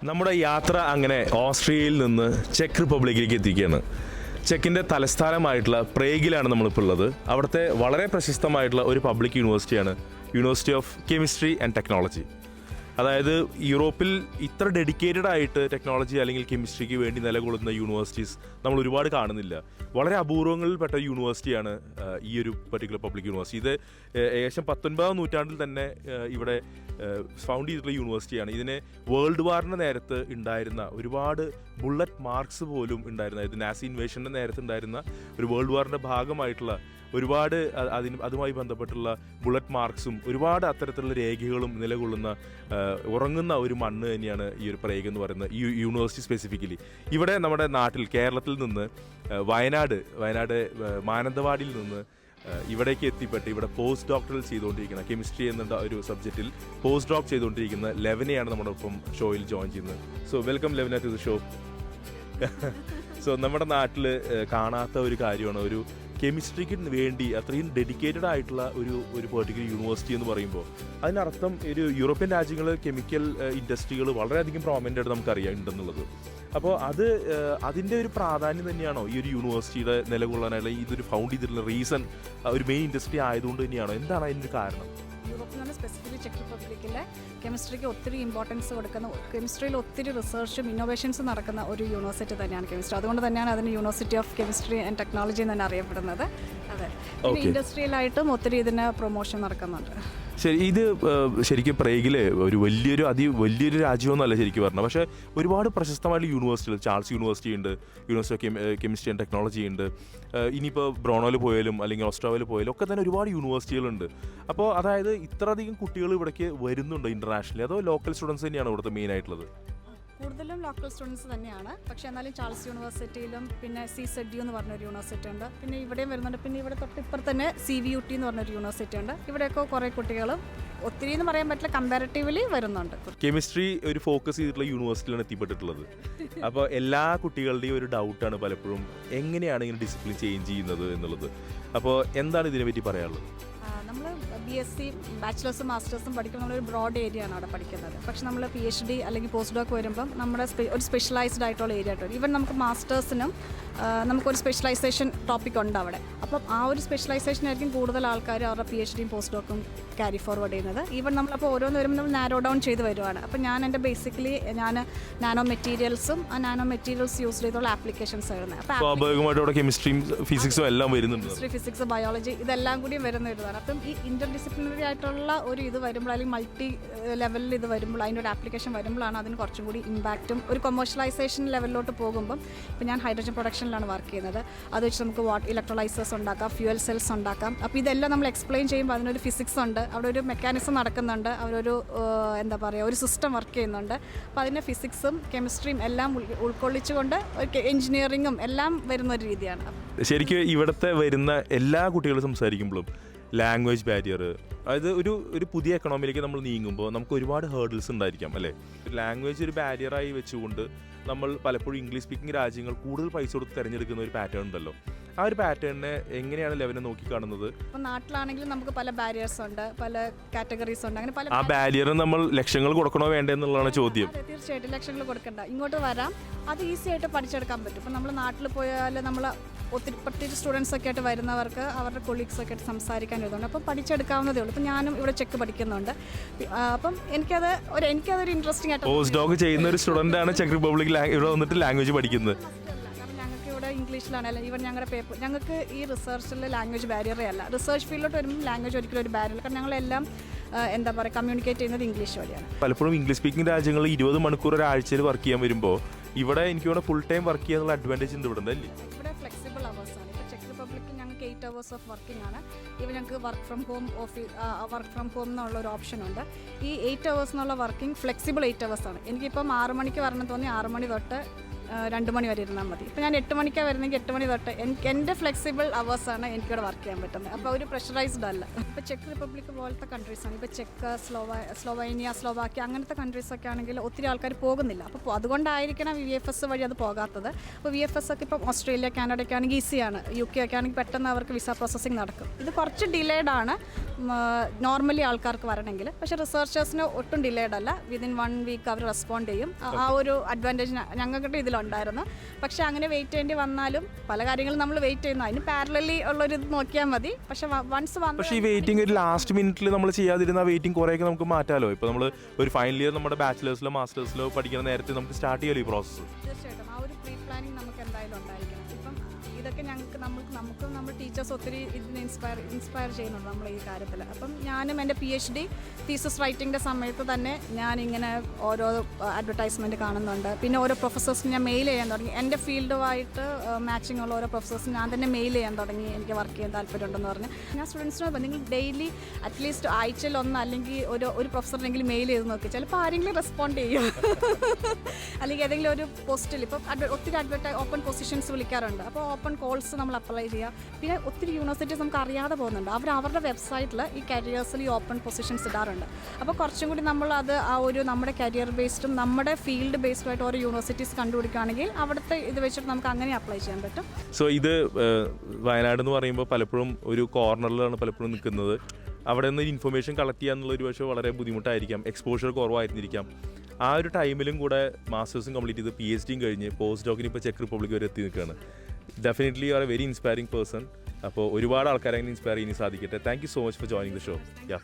നമ്മുടെ യാത്ര അങ്ങനെ ഓസ്ട്രിയയിൽ നിന്ന് ചെക്ക് റിപ്പബ്ലിക്കിലേക്ക് എത്തിക്കുകയാണ്. ചെക്കിൻ്റെ തലസ്ഥാനമായിട്ടുള്ള പ്രേഗിലാണ് നമ്മളിപ്പോൾ ഉള്ളത്. അവിടുത്തെ വളരെ പ്രശസ്തമായിട്ടുള്ള ഒരു പബ്ലിക് യൂണിവേഴ്സിറ്റിയാണ് university of chemistry and technology. അതായത് യൂറോപ്പിൽ ഇത്ര ഡെഡിക്കേറ്റഡ് ആയിട്ട് ടെക്നോളജി അല്ലെങ്കിൽ കെമിസ്ട്രിക്ക് വേണ്ടി നിലകൊള്ളുന്ന യൂണിവേഴ്സിറ്റീസ് നമ്മൾ ഒരുപാട് കാണുന്നില്ല. വളരെ അപൂർവങ്ങളിൽപ്പെട്ട യൂണിവേഴ്സിറ്റിയാണ് ഈ ഒരു പർട്ടിക്കുലർ പബ്ലിക് യൂണിവേഴ്സിറ്റി. ഇത് ഏകദേശം 19ാം നൂറ്റാണ്ടിൽ തന്നെ ഇവിടെ ഫൗണ്ട് ചെയ്തിട്ടുള്ള യൂണിവേഴ്സിറ്റിയാണ്. ഇതിന് വേൾഡ് വാറിൻ്റെ നേരത്ത് ഉണ്ടായിരുന്ന ഒരുപാട് ബുള്ളറ്റ് മാർക്സ് പോലും ഉണ്ടായിരുന്ന, ഇത് നാസി ഇൻവേഷൻ്റെ നേരത്ത് ഉണ്ടായിരുന്ന ഒരു വേൾഡ് വാറിൻ്റെ ഭാഗമായിട്ടുള്ള ഒരുപാട് അതുമായി ബന്ധപ്പെട്ടുള്ള ബുള്ളറ്റ് മാർക്സും ഒരുപാട് അത്തരത്തിലുള്ള രേഖകളും നിലകൊള്ളുന്ന ഉറങ്ങുന്ന ഒരു മണ്ണ് തന്നെയാണ് ഈ ഒരു പ്രേഗ് എന്ന് പറയുന്നത്, ഈ യൂണിവേഴ്സിറ്റി സ്പെസിഫിക്കലി. ഇവിടെ നമ്മുടെ നാട്ടിൽ കേരളത്തിൽ നിന്ന് വയനാട് മാനന്തവാടിയിൽ നിന്ന് ഇവിടേക്ക് എത്തിപ്പെട്ട് ഇവിടെ പോസ്റ്റ് ഡോക്ടറൽ ചെയ്തുകൊണ്ടിരിക്കുന്ന കെമിസ്ട്രി എന്ന ഒരു സബ്ജക്റ്റിൽ പോസ്റ്റ് ഡോക്ടർ ചെയ്തുകൊണ്ടിരിക്കുന്ന ലെവനെയാണ് നമ്മുടെ ഒപ്പം ഷോയിൽ ജോയിൻ ചെയ്യുന്നത്. സോ വെൽക്കം ലെവന ടു ദ ഷോ. സോ നമ്മുടെ നാട്ടിൽ കാണാത്ത ഒരു കാര്യമാണ് ഒരു കെമിസ്ട്രിക്ക് വേണ്ടി അത്രയും ഡെഡിക്കേറ്റഡ് ആയിട്ടുള്ള ഒരു പെർട്ടിക്കുലർ യൂണിവേഴ്സിറ്റി എന്ന് പറയുമ്പോൾ അതിനർത്ഥം ഒരു യൂറോപ്യൻ രാജ്യങ്ങൾ കെമിക്കൽ ഇൻഡസ്ട്രികൾ വളരെയധികം പ്രോമിനൻ്റ് ആയിട്ട് നമുക്കറിയാം ഉണ്ടെന്നുള്ളത്. അപ്പോൾ അതിൻ്റെ ഒരു പ്രാധാന്യം തന്നെയാണോ ഈ ഒരു യൂണിവേഴ്സിറ്റിയുടെ നിലകൊള്ളാനായുള്ള ഇതൊരു ഫൗണ്ട് ചെയ്തിട്ടുള്ള റീസൺ ഒരു മെയിൻ ഇൻഡസ്ട്രി ആയതുകൊണ്ട് തന്നെയാണോ? എന്താണ് അതിൻ്റെ കാരണം? യൂറോപ്പിൽ നിന്ന് സ്പെസിഫിക്കലി ചെക്ക് റിപ്പബ്ലിക്കിലെ കെമിസ്ട്രിക്ക് ഒത്തിരി ഇമ്പോർട്ടൻസ് കൊടുക്കുന്ന, കെമിസ്ട്രിയിൽ ഒത്തിരി റിസർച്ചും ഇന്നോവേഷൻസും നടക്കുന്ന ഒരു യൂണിവേഴ്സിറ്റി തന്നെയാണ് കെമിസ്ട്രി. അതുകൊണ്ട് തന്നെയാണ് അതിന് university of chemistry and technology എന്ന് തന്നെ അറിയപ്പെടുന്നത്. അതെ, ഇൻഡസ്ട്രിയലായിട്ടും ഒത്തിരി ഇതിന് പ്രൊമോഷൻ നടക്കുന്നുണ്ട്. ശരി, ഇത് ശരിക്കും പ്രേഗിൽ ഒരു വലിയൊരു രാജ്യമൊന്നുമല്ല ശരിക്കും പറഞ്ഞത്. പക്ഷേ ഒരുപാട് പ്രശസ്തമായിട്ടുള്ള യൂണിവേഴ്സിറ്റികൾ, ചാൾസ് യൂണിവേഴ്സിറ്റി ഉണ്ട്, university of chemistry and technology ഉണ്ട്, ഇനിയിപ്പോൾ ബ്രോണോയിൽ പോയാലും അല്ലെങ്കിൽ ഓസ്ട്രേലിയയിൽ പോയാലും ഒക്കെ തന്നെ ഒരുപാട് യൂണിവേഴ്സിറ്റികളുണ്ട്. അപ്പോൾ അതായത് ഇത്രയധികം കുട്ടികൾ ഇവിടേക്ക് വരുന്നുണ്ട് ഇൻ്റർനാഷണലി, അതോ ലോക്കൽ സ്റ്റുഡൻസ് തന്നെയാണ് ഇവിടുത്തെ മെയിൻ ആയിട്ടുള്ളത്? കൂടുതലും ലോക്കൽ സ്റ്റുഡൻസ് തന്നെയാണ്. പക്ഷേ എന്നാലും ചാൾസ് യൂണിവേഴ്സിറ്റിയിലും പിന്നെ CZU എന്ന് പറഞ്ഞൊരു യൂണിവേഴ്സിറ്റി ഉണ്ട്, പിന്നെ ഇവിടെയും വരുന്നുണ്ട്. പിന്നെ ഇവിടെ തൊട്ടിപ്പുറത്ത് തന്നെ CVUT എന്ന് പറഞ്ഞൊരു യൂണിവേഴ്സിറ്റി ഉണ്ട്. ഇവിടെയൊക്കെ കുറേ കുട്ടികളും ഒത്തിരി എന്ന് പറയാൻ പറ്റില്ല, കമ്പാരിറ്റീവ്ലി വരുന്നുണ്ട്. കെമിസ്ട്രി ഒരു ഫോക്കസ് ചെയ്തിട്ടുള്ള യൂണിവേഴ്സിറ്റിയിലാണ് എത്തിപ്പെട്ടിട്ടുള്ളത്. അപ്പോൾ എല്ലാ കുട്ടികളുടെയും ഒരു ഡൗട്ടാണ് പലപ്പോഴും എങ്ങനെയാണ് ഇങ്ങനെ ഡിസിപ്ലിൻ ചേഞ്ച് ചെയ്യുന്നത് എന്നുള്ളത്. അപ്പോൾ എന്താണ് ഇതിനെപ്പറ്റി പറയാനുള്ളത്? നമ്മൾ BSc ബാച്ചിലേഴ്സും മാസ്റ്റേഴ്സും പഠിക്കുമ്പോൾ നമ്മളൊരു ബ്രോഡ് ഏരിയ ആണ് അവിടെ പഠിക്കുന്നത്. പക്ഷെ നമ്മൾ PhD അല്ലെങ്കിൽ പോസ്റ്റ് ഡോക്ക് വരുമ്പം നമ്മുടെ ഒരു സ്പെഷ്യലൈസ്ഡ് ആയിട്ടുള്ള ഏരിയ ആയിട്ട് വരും. ഈവൻ നമുക്ക് മാസ്റ്റേഴ്സിനും നമുക്കൊരു സ്പെഷ്യലൈസേഷൻ ടോപ്പിക് ഉണ്ട് അവിടെ. അപ്പം ആ ഒരു സ്പെഷ്യലൈസേഷൻ ആയിരിക്കും കൂടുതൽ ആൾക്കാർ അവരുടെ PhDയും പോസ്റ്റ് ഡോക്കും ക്യാരി ഫോർവേഡ് ചെയ്യുന്നത്. ഈവൻ നമ്മളപ്പോൾ ഓരോന്ന് വരുമ്പോൾ നമ്മൾ നാരോ ഡൗൺ ചെയ്ത് വരുവാണ്. അപ്പം ഞാൻ നാനോ മെറ്റീരിയൽസും ആ നാനോ മെറ്റീരിയൽസ് യൂസ് ചെയ്തുള്ള ആപ്ലിക്കേഷൻസ് ആയിരുന്നു. അപ്പോൾ കെമിസ്ട്രിയും ഫിസിക്സും എല്ലാം വരുന്നുണ്ട്. കെമിസ്ട്രി, ഫിസിക്സ്, ബയോളജി ഇതെല്ലാം കൂടി വരുന്ന ഇതാണ്. അപ്പം ഈ ഇന്റർ ഡിസിപ്ലിനറി ആയിട്ടുള്ള ഒരു ഇത് വരുമ്പോൾ അല്ലെങ്കിൽ മൾട്ടി ലെവലിൽ ഇത് വരുമ്പോൾ അതിൻ്റെ ഒരു ആപ്ലിക്കേഷൻ വരുമ്പോഴാണ് അതിന് കുറച്ചും കൂടി ഇമ്പാക്റ്റും ഒരു കൊമേഴ്ഷ്യലൈസേഷൻ ലെവലിലോട്ട് പോകുമ്പം. ഇപ്പം ഞാൻ ഹൈഡ്രജൻ പ്രൊഡക്ഷനിലാണ് വർക്ക് ചെയ്യുന്നത്. അത് വെച്ച് നമുക്ക് ഇലക്ട്രോലൈസേഴ്സ് ഉണ്ടാക്കാം, ഫ്യൂവൽ സെൽസ് ഉണ്ടാക്കാം. അപ്പോൾ ഇതെല്ലാം നമ്മൾ എക്സ്പ്ലെയിൻ ചെയ്യുമ്പോൾ അതിനൊരു ഫിസിക്സ് ഉണ്ട്, അവിടെ ഒരു മെക്കാനിസം നടക്കുന്നുണ്ട്, അവരൊരു ഒരു സിസ്റ്റം വർക്ക് ചെയ്യുന്നുണ്ട്. അപ്പോൾ അതിൻ്റെ ഫിസിക്സും കെമിസ്ട്രിയും എല്ലാം ഉൾക്കൊള്ളിച്ചുകൊണ്ട് എഞ്ചിനീയറിങ്ങും എല്ലാം വരുന്ന ഒരു രീതിയാണ്. ശരിക്കും ഇവിടുത്തെ വരുന്ന എല്ലാ കുട്ടികളും സംസാരിക്കുമ്പോഴും ലാംഗ്വേജ് ബാരിയർ, അതായത് ഒരു പുതിയ എക്കണോമിയിലേക്ക് നമ്മൾ നീങ്ങുമ്പോൾ നമുക്ക് ഒരുപാട് ഹേർഡിൽസ് ഉണ്ടായിരിക്കാം അല്ലേ? ലാംഗ്വേജ് ഒരു ബാരിയറായി വെച്ചുകൊണ്ട് നമ്മൾ പലപ്പോഴും ഇംഗ്ലീഷ് സ്പീക്കിംഗ് രാജ്യങ്ങൾ കൂടുതൽ പൈസ കൊടുത്ത് തിരഞ്ഞെടുക്കുന്ന ഒരു പാറ്റേൺ ഉണ്ടല്ലോ. ആ ഒരു പാറ്റേണിനെ എങ്ങനെയാണ് ലെവനെ നോക്കിക്കാണുന്നത്? ഇപ്പോൾ നാട്ടിലാണെങ്കിലും നമുക്ക് പല ബാരിയേഴ്സ് ഉണ്ട്, പല കാറ്റഗറീസ് ഉണ്ട്. അങ്ങനെ പല ആ ബാരിയർ നമ്മൾ ലക്ഷങ്ങൾ കൊടുക്കണോ വേണ്ടേ എന്നുള്ളതാണ് ചോദ്യം. തീർച്ചയായിട്ടും ലക്ഷങ്ങൾ കൊടുക്കണ്ട, ഇങ്ങോട്ട് വരാം, അത് ഈസി ആയിട്ട് പഠിച്ചെടുക്കാൻ പറ്റും. ഇപ്പം നമ്മൾ നാട്ടിൽ പോയാൽ നമ്മൾ പ്രത്യേകിച്ച് സ്റ്റുഡൻസ് ഒക്കെ ആയിട്ട് വരുന്നവർക്ക് അവരുടെ കൊളീഗ്സ് ഒക്കെ ആയിട്ട് സംസാരിക്കാൻ എഴുതുന്നുണ്ട്. അപ്പം പഠിച്ചെടുക്കാവുന്നതേ ഉള്ളൂ. ഇപ്പം ഞാനും ഇവിടെ ചെക്ക് പഠിക്കുന്നുണ്ട്. അപ്പം എനിക്കതൊരു ഇൻട്രസ്റ്റിംഗ് ആയിട്ട് പോസ്റ്റ് ഡോക്ക് ചെയ്യുന്ന ഒരു സ്റ്റുഡൻ്റ് ആണ് ചെക്ക് റിപ്പബ്ലിക്കിൽ ഇവിടെ വന്നിട്ട് ലാംഗ്വേജ് പഠിക്കുന്നത്. കാരണം ഞങ്ങൾക്ക് ഇവിടെ ഇംഗ്ലീഷിലാണ്, അല്ലെങ്കിൽ ഈവൻ ഞങ്ങളുടെ പേപ്പർ ഞങ്ങൾക്ക് ഈ റിസർച്ചിൽ ലാംഗ്വേജ് ബാരിയറേ അല്ല. റിസർച്ച് ഫീൽഡിലോട്ട് വരുമ്പോൾ ലാംഗ്വേജ് ഒരിക്കലും ഒരു ബാരിയർ, കാരണം ഞങ്ങളെല്ലാം കമ്മ്യൂണിക്കേറ്റ് ചെയ്യുന്നത് ഇംഗ്ലീഷ് വഴിയാണ്. പലപ്പോഴും ഇംഗ്ലീഷ് സ്പീക്കിംഗ് രാജ്യങ്ങളിൽ 20 മണിക്കൂർ ഒരാഴ്ചയിൽ വർക്ക് ചെയ്യാൻ വരുമ്പോൾ ഇവിടെ എനിക്ക് തോന്നുന്നു ഫുൾ ടൈം വർക്ക് ചെയ്യാനുള്ള അഡ്വാൻറ്റേജ് ഉണ്ട് ഇവിടെ അല്ലേ? ഇവിടെ ഫ്ലെക്സിബിൾ അവേഴ്സ് ആണ്. ഇപ്പോൾ ചെക്ക് റിപ്പബ്ലിക്കിൽ ഞങ്ങൾക്ക് 8 hours ഓഫ് വർക്കിംഗ് ആണ്. ഇവ ഞങ്ങൾക്ക് വർക്ക് ഫ്രം ഹോം എന്നുള്ള ഒരു ഓപ്ഷൻ ഉണ്ട്. ഈ 8 hours എന്നുള്ള വർക്കിംഗ് ഫ്ലെക്സിബിൾ 8 hours ആണ്. എനിക്കിപ്പം 6 മണിക്ക് വരണം തോന്നി 6 മണി തൊട്ട് 2 മണി വരെ ഇരുന്നാൽ മതി. ഇപ്പോൾ ഞാൻ 8 മണിക്കാണ് വരുന്നെങ്കിൽ 8 മണി തൊട്ട് എൻ്റെ ഫ്ലെക്സിബിൾ അവേഴ്സാണ് എനിക്കിവിടെ വർക്ക് ചെയ്യാൻ പറ്റുന്നത്. അപ്പോൾ ഒരു പ്രഷറൈസ്ഡ് അല്ല. ഇപ്പോൾ ചെക്ക് റിപ്പബ്ലിക് പോലത്തെ കൺട്രീസാണ്, ഇപ്പോൾ ചെക്ക്, സ്ലോവേനിയ, സ്ലോവാക്യ അങ്ങനത്തെ കൺട്രീസൊക്കെ ആണെങ്കിൽ ഒത്തിരി ആൾക്കാർ പോകുന്നില്ല. അപ്പോൾ അതുകൊണ്ടായിരിക്കണം VFS വഴി അത് പോകാത്തത്. അപ്പോൾ VFS ഒക്കെ ഇപ്പം ഓസ്ട്രേലിയ, കാനഡയ്ക്ക് ആണെങ്കിൽ ഈസിയാണ്, UK ഒക്കെ ആണെങ്കിൽ പെട്ടെന്ന് അവർക്ക് വിസ പ്രോസസ്സിങ് നടക്കും. ഇത് കുറച്ച് ഡിലേഡ് ആണ് നോർമലി ആൾക്കാർക്ക് വരണമെങ്കിൽ. പക്ഷേ റിസർച്ചേഴ്സിന് ഒട്ടും ഡിലേഡ് അല്ല, വിതിൻ 1 വീക്ക് അവർ റെസ്പോണ്ട് ചെയ്യും. ആ ഒരു അഡ്വാൻറ്റേജ് ഞങ്ങൾക്ക് ഇതിലുണ്ടായിരുന്നു. പക്ഷേ അങ്ങനെ വെയിറ്റ് ചെയ്യേണ്ടി വന്നാലും പല കാര്യങ്ങളും നമ്മൾ വെയിറ്റ് ചെയ്യുന്നു, അതിന് പാരലലി ഉള്ളൊരു ഇത് നോക്കിയാൽ മതി. പക്ഷേ വൺസ് വന്ന് പക്ഷേ ഈ വെയിറ്റിംഗ് ഒരു ലാസ്റ്റ് മിനിറ്റിൽ നമ്മൾ ചെയ്യാതിരുന്ന വെയിറ്റിംഗ് കുറേയൊക്കെ നമുക്ക് മാറ്റാമല്ലോ. ഇപ്പോൾ നമ്മൾ ഒരു ഫൈനൽ ഇയർ നമ്മുടെ ബാച്ചിലേഴ്സിലോ മാസ്റ്റേഴ്സിലോ പഠിക്കുന്ന നേരത്തെ നമുക്ക് സ്റ്റാർട്ട് ചെയ്യാമല്ലോ ഈ പ്രോസസ്സ്. തീർച്ചയായിട്ടും ആ ഒരു പ്രീ പ്ലാനിങ് നമുക്ക് എന്തായാലും ഉണ്ടായിരിക്കണം. ഇപ്പം ഇതൊക്കെ നമുക്കും നമ്മൾ ടീച്ചേഴ്സ് ഒത്തിരി ഇതിന് ഇൻസ്പയർ ചെയ്യുന്നുണ്ട് നമ്മൾ ഈ കാര്യത്തിൽ. അപ്പം ഞാനും എൻ്റെ PhD തീസിസ് റൈറ്റിങ്ങിൻ്റെ സമയത്ത് തന്നെ ഞാനിങ്ങനെ ഓരോ അഡ്വർടൈസ്മെൻറ്റ് കാണുന്നുണ്ട്. പിന്നെ ഓരോ പ്രൊഫസേഴ്സിന് ഞാൻ മെയിൽ ചെയ്യാൻ തുടങ്ങി. എൻ്റെ ഫീൽഡുമായിട്ട് മാച്ചിങ് ഉള്ള ഓരോ പ്രൊഫസേഴ്സിന് ഞാൻ തന്നെ മെയിൽ ചെയ്യാൻ തുടങ്ങി, എനിക്ക് വർക്ക് ചെയ്യാൻ താല്പര്യമുണ്ടെന്ന് പറഞ്ഞ്. ഞാൻ സ്റ്റുഡൻസിനോട് നിങ്ങൾ ഡെയിലി അറ്റ്ലീസ്റ്റ് ആഴ്ചയിൽ ഒന്ന് അല്ലെങ്കിൽ ഒരു പ്രൊഫസറിനെങ്കിലും മെയിൽ ചെയ്ത് നോക്കി, ചിലപ്പോൾ ആരെങ്കിലും റെസ്പോണ്ട് ചെയ്യും. അല്ലെങ്കിൽ ഏതെങ്കിലും ഒരു പോസ്റ്റിൽ ഇപ്പം ഒത്തിരി ഓപ്പൺ പൊസിഷൻസ് വിളിക്കാറുണ്ട്. അപ്പോൾ ഓപ്പൺ കോൾസ് നമ്മൾ അപ്ലൈ ചെയ്യുക. പിന്നെ ഒത്തിരി യൂണിവേഴ്സിറ്റീസ് നമുക്ക് അറിയാതെ പോകുന്നുണ്ട്, അവരുടെ വെബ്സൈറ്റിൽ ഈ കരിയേഴ്സിൽ ഈ ഓപ്പൺ പൊസിഷൻസ് ഇടാറുണ്ട്. അപ്പോൾ കുറച്ചും കൂടി നമ്മൾ അത് ആ ഒരു നമ്മുടെ കരിയർ ബേസ്ഡും നമ്മുടെ ഫീൽഡ് ബേസ്ഡും ആയിട്ട് ഓരോ യൂണിവേഴ്സിറ്റീസ് കണ്ടുപിടിക്കുകയാണെങ്കിൽ അവിടുത്തെ ഇത് വെച്ചിട്ട് നമുക്ക് അങ്ങനെ അപ്ലൈ ചെയ്യാൻ പറ്റും. സോ ഇത് വയനാട് എന്ന് പറയുമ്പോൾ പലപ്പോഴും ഒരു കോർണറിലാണ് പലപ്പോഴും നിൽക്കുന്നത്. അവിടെ നിന്ന് ഇൻഫർമേഷൻ കളക്ട് ചെയ്യുക എന്നുള്ള ഒരു പക്ഷേ വളരെ ബുദ്ധിമുട്ടായിരിക്കാം, എക്സ്പോഷർ കുറവായിരുന്നിരിക്കാം. ആ ഒരു ടൈമിലും കൂടെ മാസ്റ്റേഴ്സും കംപ്ലീറ്റ് ചെയ്ത് PhD കഴിഞ്ഞ് പോസ്റ്റ് ഡോക്കിന് ഇപ്പോൾ ചെക്ക് റിപ്പബ്ലിക് വരെ എത്തി നിൽക്കുകയാണ്. Definitely you are A very inspiring person. അപ്പോൾ ഒരുപാട് ആൾക്കാരെ അങ്ങനെ ഇൻസ്പയർ ചെയ്യാൻ സാധിക്കട്ടെ. Thank you so much for joining the show. Yeah.